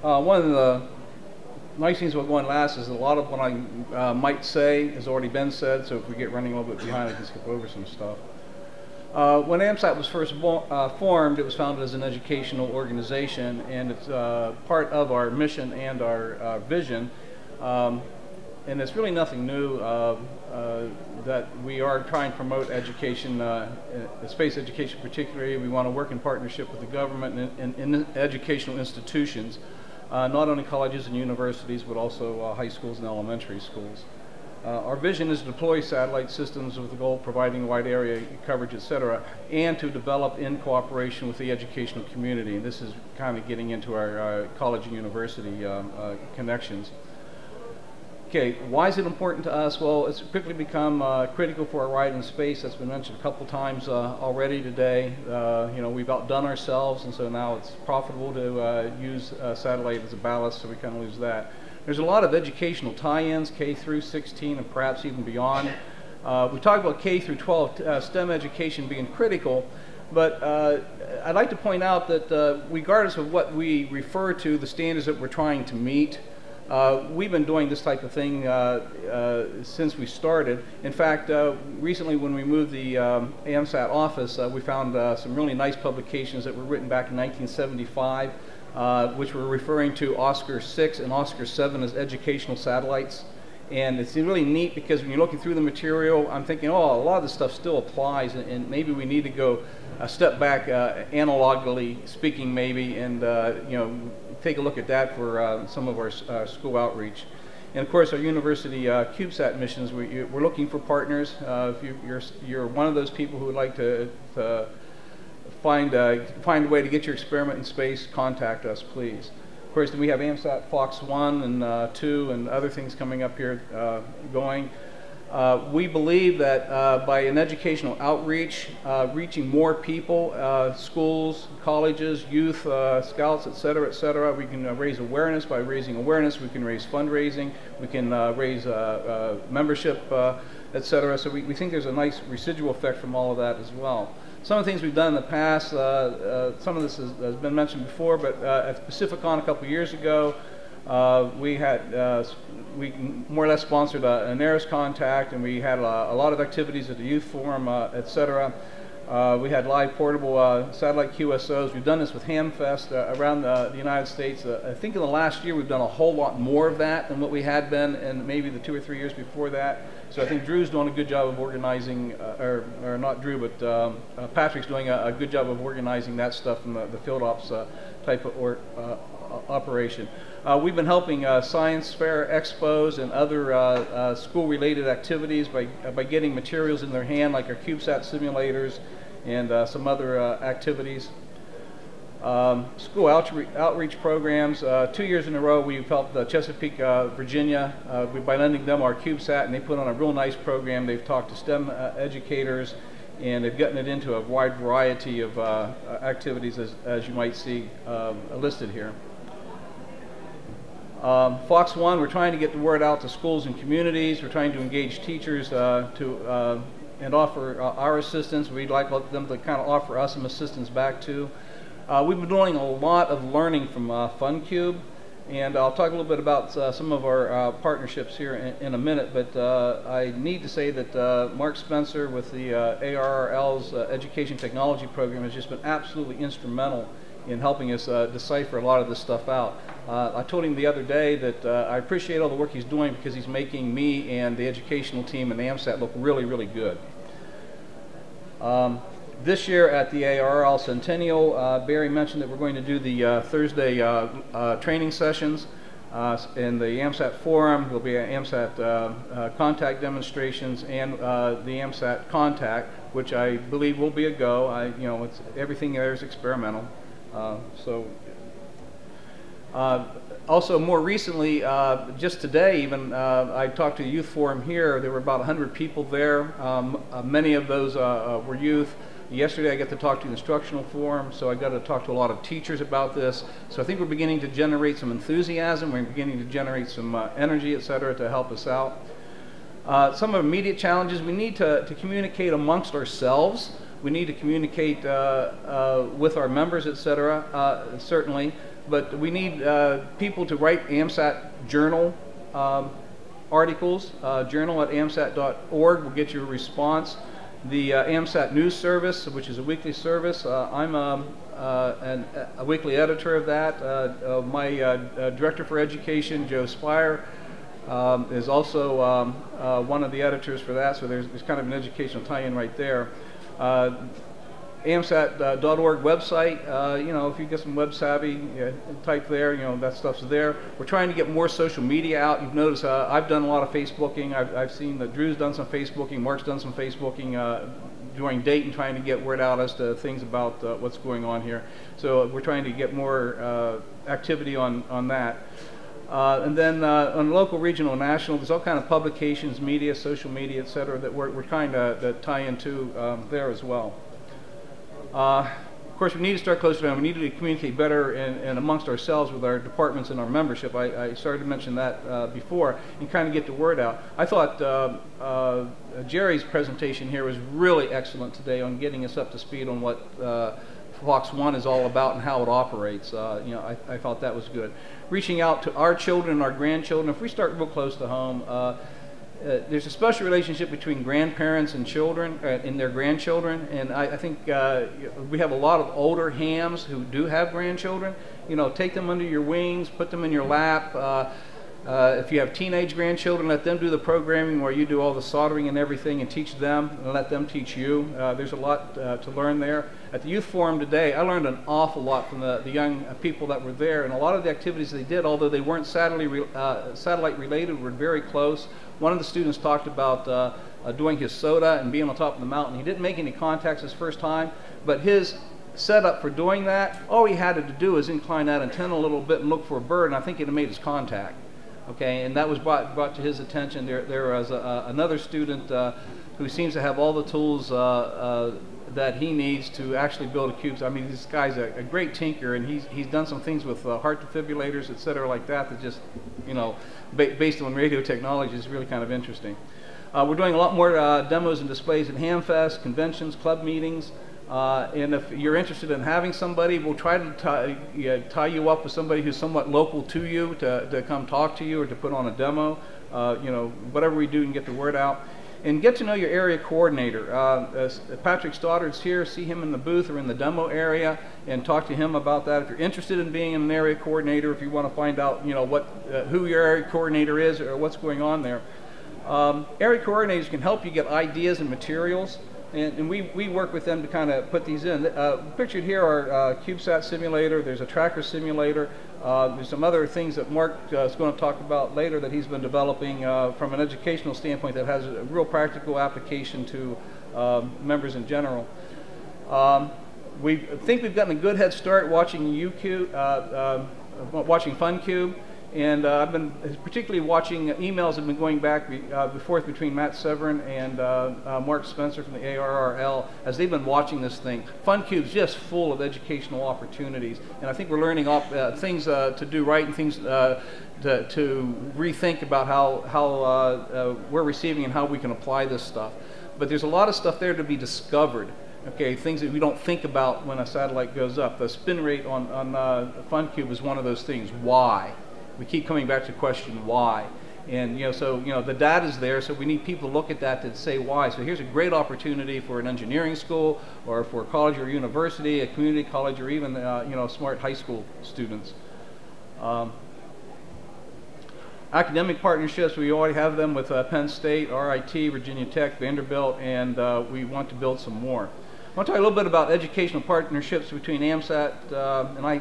One of the nice things about going last is a lot of what I might say has already been said, so if we get running a little bit behind, I can skip over some stuff. When AMSAT was first formed, it was founded as an educational organization, and it's part of our mission and our vision. And it's really nothing new that we are trying to promote education, space education particularly. We want to work in partnership with the government and educational institutions, not only colleges and universities, but also high schools and elementary schools. Our vision is to deploy satellite systems with the goal of providing wide area coverage, etc., and to develop in cooperation with the educational community. And this is kind of getting into our college and university connections. Okay, why is it important to us? Well, it's quickly become critical for our ride in space. That's been mentioned a couple times already today. You know, we've outdone ourselves, and so now it's profitable to use satellite as a ballast, so we kind of lose that. There's a lot of educational tie-ins, K through 16, and perhaps even beyond. We talk about K through 12 STEM education being critical, but I'd like to point out that regardless of what we refer to, the standards that we're trying to meet, we've been doing this type of thing since we started. In fact, recently when we moved the AMSAT office, we found some really nice publications that were written back in 1975, which were referring to Oscar 6 and Oscar 7 as educational satellites. And it's really neat because when you're looking through the material, I'm thinking, oh, a lot of this stuff still applies, and maybe we need to go a step back, analogically speaking, maybe, and you know, take a look at that for some of our school outreach. And of course, our university CubeSat missions, we're looking for partners. If you're one of those people who would like to find a way to get your experiment in space, contact us, please. Of course, we have AMSAT Fox 1 and 2 and other things coming up here going. We believe that by an educational outreach, reaching more people, schools, colleges, youth, scouts, etc., we can raise awareness. By raising awareness, we can raise fundraising, we can raise membership, etc. So we think there's a nice residual effect from all of that as well. Some of the things we've done in the past, some of this has been mentioned before, but at Pacificon a couple years ago, we more or less sponsored an ARRS contact, and we had a lot of activities at the youth forum, etc. We had live portable satellite QSOs. We've done this with HamFest around the United States. I think in the last year we've done a whole lot more of that than what we had been in maybe the 2 or 3 years before that. So I think Drew's doing a good job of organizing, or not Drew, but Patrick's doing a good job of organizing that stuff in the field ops type of operation. We've been helping science fair expos and other school-related activities by getting materials in their hand, like our CubeSat simulators and some other activities. School outreach programs. 2 years in a row we've helped Chesapeake, Virginia by lending them our CubeSat, and they put on a real nice program. They've talked to STEM educators, and they've gotten it into a wide variety of activities as you might see listed here. Fox 1, we're trying to get the word out to schools and communities. We're trying to engage teachers and offer our assistance. We'd like them to kind of offer us some assistance back too. We've been doing a lot of learning from FunCube, and I'll talk a little bit about some of our partnerships here in a minute, but I need to say that Mark Spencer with the ARRL's Education Technology Program has just been absolutely instrumental in helping us decipher a lot of this stuff out. I told him the other day that I appreciate all the work he's doing because he's making me and the educational team and AMSAT look really, really good. This year at the ARRL Centennial, Barry mentioned that we're going to do the Thursday training sessions. In the AMSAT Forum, there'll be AMSAT contact demonstrations and the AMSAT contact, which I believe will be a go. You know, everything there is experimental. Also, more recently, just today even, I talked to a youth forum here. There were about 100 people there. Many of those were youth. Yesterday I got to talk to the instructional forum, so I got to talk to a lot of teachers about this. So I think we're beginning to generate some enthusiasm. We're beginning to generate some energy, etc., to help us out. Some immediate challenges: we need to communicate amongst ourselves. We need to communicate with our members, etc. Certainly. but we need people to write AMSAT journal articles. Journal at amsat.org will get you a response. The AMSAT News Service, which is a weekly service, I'm a weekly editor of that. My Director for Education, Joe Spire, is also one of the editors for that, so there's kind of an educational tie-in right there. AMSAT.org website, you know, if you get some web savvy, type there, you know, that stuff's there. We're trying to get more social media out. You've noticed I've done a lot of Facebooking. I've seen that Drew's done some Facebooking, Mark's done some Facebooking during Dayton, trying to get word out as to things about what's going on here. So we're trying to get more activity on that. And then on local, regional, national, there's all kind of publications, media, social media, etc., that we're trying to tie into there as well. Of course, we need to start closer down. We need to communicate better and amongst ourselves with our departments and our membership. I started to mention that before, and kind of get the word out. I thought Jerry's presentation here was really excellent today on getting us up to speed on what Fox 1 is all about and how it operates. You know, I thought that was good. Reaching out to our children and our grandchildren. If we start real close to home, there's a special relationship between grandparents and children and their grandchildren, and I think we have a lot of older hams who do have grandchildren. You know, take them under your wings, put them in your lap. If you have teenage grandchildren, let them do the programming where you do all the soldering and everything, and teach them, and let them teach you. There's a lot to learn there. At the youth forum today, I learned an awful lot from the young people that were there, and a lot of the activities they did, although they weren't satellite related, were very close. One of the students talked about doing his soda and being on top of the mountain. He didn't make any contacts his first time, but his setup for doing that, all he had to do is incline that antenna a little bit and look for a bird, and I think it had made his contact. Okay, and that was brought to his attention. There was another student who seems to have all the tools that he needs to actually build a cube. I mean, this guy's a great tinker, and he's done some things with heart defibrillators, etc., like that, that just, you know, based on radio technology, is really kind of interesting. We're doing a lot more demos and displays at HamFest, conventions, club meetings. And if you're interested in having somebody, we'll try to tie you up with somebody who's somewhat local to you to come talk to you or to put on a demo. You know, whatever we do and get the word out. And get to know your area coordinator. Patrick Stoddard's here. See him in the booth or in the demo area and talk to him about that. If you're interested in being an area coordinator, if you want to find out, you know, who your area coordinator is or what's going on there. Area coordinators can help you get ideas and materials. And we work with them to kind of put these in. Pictured here are CubeSat simulator, there's a tracker simulator, there's some other things that Mark is going to talk about later that he's been developing from an educational standpoint that has a real practical application to members in general. We think we've gotten a good head start watching watching FunCube. And I've been particularly watching emails that have been going back and forth between Matt Severin and Mark Spencer from the ARRL as they've been watching this thing. FunCube's just full of educational opportunities, and I think we're learning things to do right and things to rethink about how we're receiving and how we can apply this stuff. But there's a lot of stuff there to be discovered. Okay, things that we don't think about when a satellite goes up. The spin rate on FunCube is one of those things. Why? We keep coming back to the question why, and so the data's there, so we need people to look at that to say why. So here's a great opportunity for an engineering school, or for a college or university, a community college, or even smart high school students. Academic partnerships, we already have them with Penn State, RIT, Virginia Tech, Vanderbilt, and we want to build some more. I want to talk a little bit about educational partnerships between AMSAT and I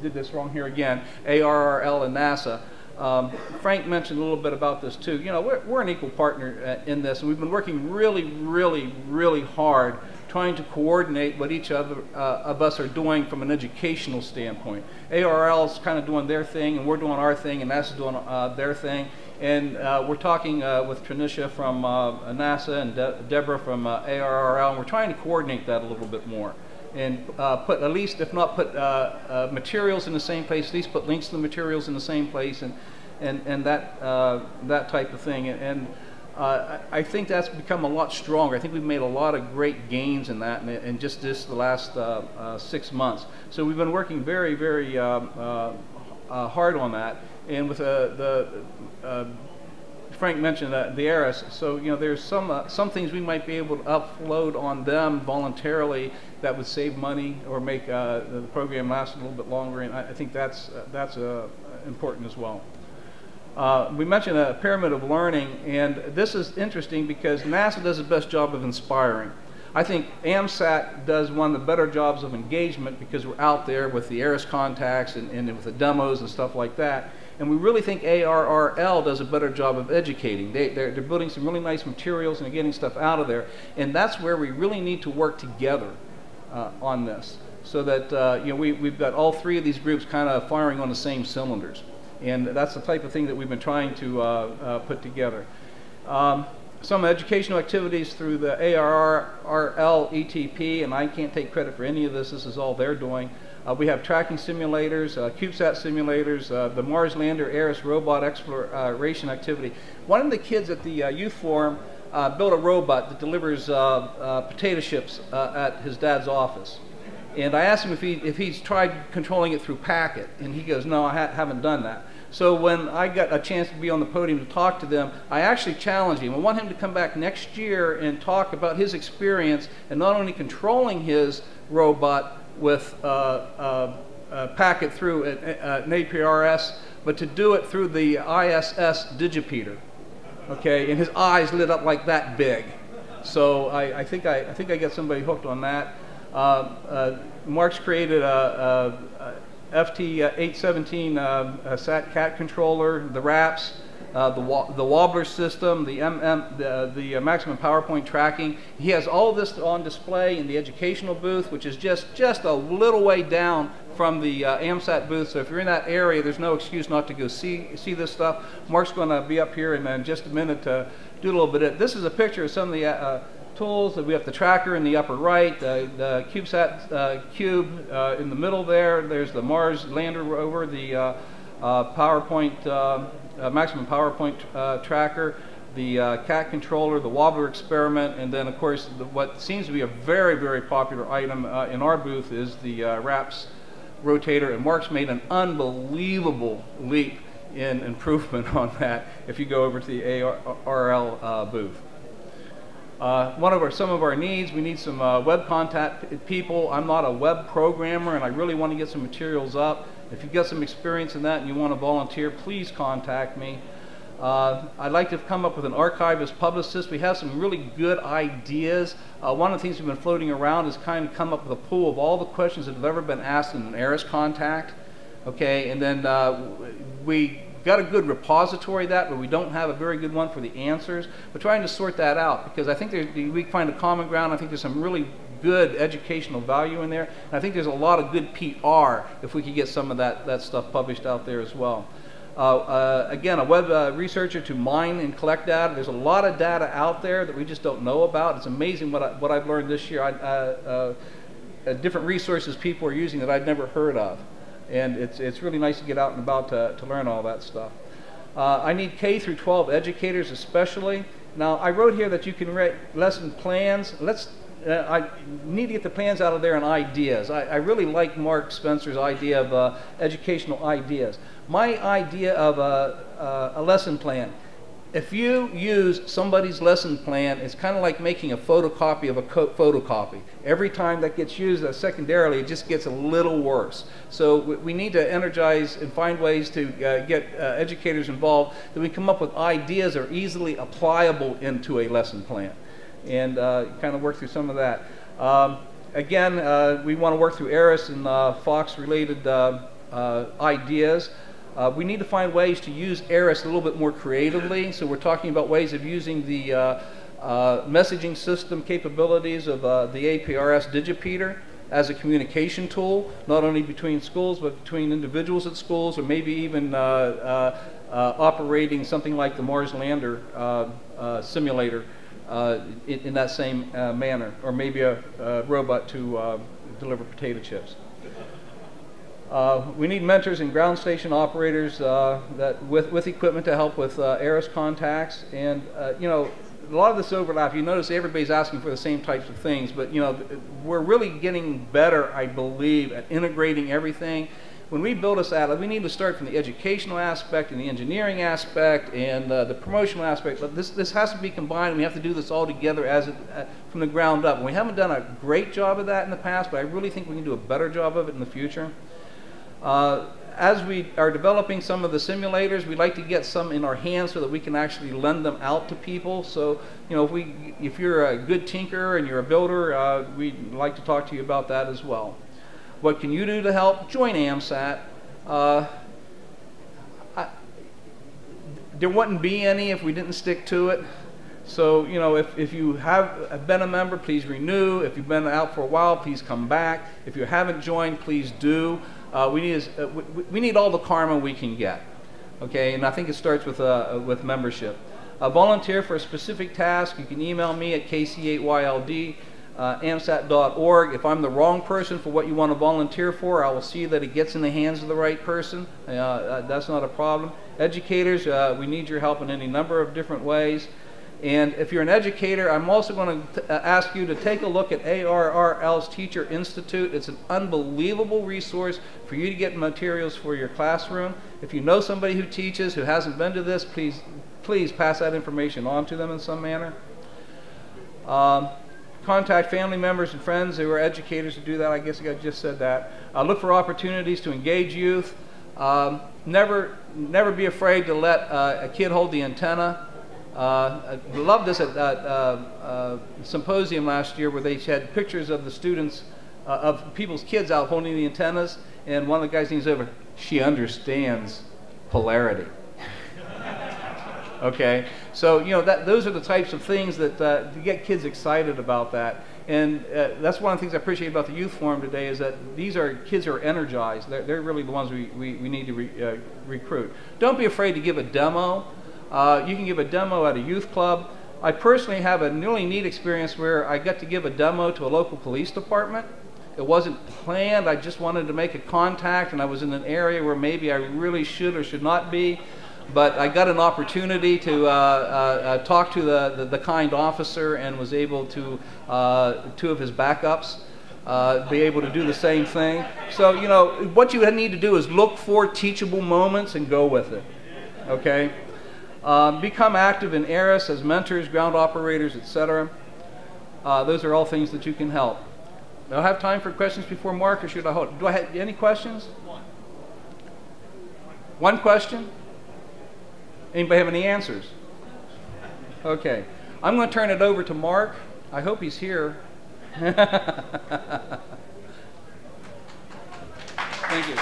did this wrong here again, ARRL and NASA. Frank mentioned a little bit about this too. We're an equal partner in this, and we've been working really hard trying to coordinate what each of us are doing from an educational standpoint. ARRL is kind of doing their thing, and we're doing our thing, and NASA's doing their thing. And we're talking with Tranisha from NASA and Deborah from ARRL, and we're trying to coordinate that a little bit more. And put at least, if not put materials in the same place, at least put links to the materials in the same place, and that type of thing. And I think that's become a lot stronger. I think we've made a lot of great gains in that in just the last 6 months. So we've been working very, very hard on that. And with Frank mentioned the ARRIS, so there's some things we might be able to upload on them voluntarily that would save money or make the program last a little bit longer, and I think that's important as well. We mentioned a pyramid of learning, and this is interesting because NASA does the best job of inspiring. I think AMSAT does one of the better jobs of engagement because we're out there with the ARRIS contacts and with the demos and stuff like that. And we really think ARRL does a better job of educating. They're building some really nice materials and they're getting stuff out of there. And that's where we really need to work together on this, so that we've got all three of these groups kind of firing on the same cylinders. And that's the type of thing that we've been trying to put together. Some educational activities through the ARRL-ETP, and I can't take credit for any of this. This is all they're doing. We have tracking simulators, CubeSat simulators, the Mars Lander ARRIS robot exploration activity. One of the kids at the youth forum built a robot that delivers potato chips at his dad's office. And I asked him if he's tried controlling it through packet, and he goes, no, I haven't done that. So when I got a chance to be on the podium to talk to them, I actually challenged him. I want him to come back next year and talk about his experience and not only controlling his robot with packet through an APRS, but to do it through the ISS digipeater. Okay, and his eyes lit up like that big. So I think I got somebody hooked on that. Mark's created a FT817 SAT-CAT controller, the RAPS, the wobbler system, the maximum power point tracking. He has all of this on display in the educational booth, which is just a little way down from the AMSAT booth. So if you're in that area, there's no excuse not to go see this stuff. Mark's going to be up here in just a minute to do a little bit of it. This is a picture of some of the tools. That we have the tracker in the upper right, the CubeSat cube in the middle there. There's the Mars Lander rover, the PowerPoint, maximum PowerPoint tracker, the CAT controller, the wobbler experiment, and then of course what seems to be a very, very popular item in our booth is the RAPS rotator, and Mark's made an unbelievable leap in improvement on that if you go over to the ARRL booth. Some of our needs, we need some web contact people. I'm not a web programmer and I really want to get some materials up. If you've got some experience in that and you want to volunteer, please contact me. I'd like to come up with an archivist publicist. We have some really good ideas. One of the things we've been floating around is kind of come up with a pool of all the questions that have ever been asked in an ARRIS contact. Okay, and then we got a good repository of that, but we don't have a very good one for the answers. We're trying to sort that out because I think we can find a common ground. I think there's some really good educational value in there. And I think there's a lot of good PR if we could get some of that stuff published out there as well. Again, a web researcher to mine and collect data. There's a lot of data out there that we just don't know about. It's amazing what I've learned this year. Different resources people are using that I'd never heard of. And it's really nice to get out and about to learn all that stuff. I need K through 12 educators especially. Now I wrote here that you can write lesson plans. I need to get the plans out of there and ideas. I really like Mark Spencer's idea of educational ideas. My idea of a lesson plan. If you use somebody's lesson plan, it's kind of like making a photocopy of a photocopy. Every time that gets used secondarily, it just gets a little worse. So we need to energize and find ways to get educators involved, that we come up with ideas that are easily applicable into a lesson plan, and kind of work through some of that. Again, we want to work through ARRIS and FOX-related ideas. We need to find ways to use ARRIS a little bit more creatively. So we're talking about ways of using the messaging system capabilities of the APRS digipeater as a communication tool, not only between schools, but between individuals at schools, or maybe even operating something like the Mars Lander simulator in that same manner, or maybe a robot to deliver potato chips. We need mentors and ground station operators that with equipment to help with ARRS contacts, and you know, a lot of this overlap. You notice everybody's asking for the same types of things, but you know, we're really getting better, I believe, at integrating everything. When we build this out, we need to start from the educational aspect and the engineering aspect and the promotional aspect. But this has to be combined, and we have to do this all together from the ground up. And we haven't done a great job of that in the past, but I really think we can do a better job of it in the future. As we are developing some of the simulators, we'd like to get some in our hands so that we can actually lend them out to people. So, you know, if you're a good tinkerer and you're a builder, we'd like to talk to you about that as well. What can you do to help? Join AMSAT. There wouldn't be any if we didn't stick to it. So, you know, if you have been a member, please renew. If you've been out for a while, please come back. If you haven't joined, please do. We need all the karma we can get, okay? And I think it starts with membership. Volunteer for a specific task. You can email me at KC8YLD. AMSAT.org. If I'm the wrong person for what you want to volunteer for, I will see that it gets in the hands of the right person. That's not a problem. Educators, we need your help in any number of different ways. And if you're an educator, I'm also going to ask you to take a look at ARRL's Teacher Institute. It's an unbelievable resource for you to get materials for your classroom. If you know somebody who teaches, who hasn't been to this, please pass that information on to them in some manner. Contact family members and friends who are educators to do that. I guess I just said that. Look for opportunities to engage youth. Never be afraid to let a kid hold the antenna. I loved this at a symposium last year where they had pictures of the students, of people's kids out holding the antennas, and one of the guys leans over, "She understands polarity." Okay, so you know those are the types of things that to get kids excited about that, and that's one of the things I appreciate about the youth forum today is that these are kids who are energized. They're really the ones we need to recruit. Don't be afraid to give a demo. You can give a demo at a youth club. I personally have a really neat experience where I got to give a demo to a local police department. It wasn't planned. I just wanted to make a contact, and I was in an area where maybe I really should or should not be. But I got an opportunity to talk to the kind officer and was able to, two of his backups, be able to do the same thing. So, you know, what you need to do is look for teachable moments and go with it, okay? Become active in ARRS as mentors, ground operators, etc. Those are all things that you can help. Do I have time for questions before Mark, or should I hold? Do I have any questions? One question? Anybody have any answers? Okay. I'm going to turn it over to Mark. I hope he's here. Thank you.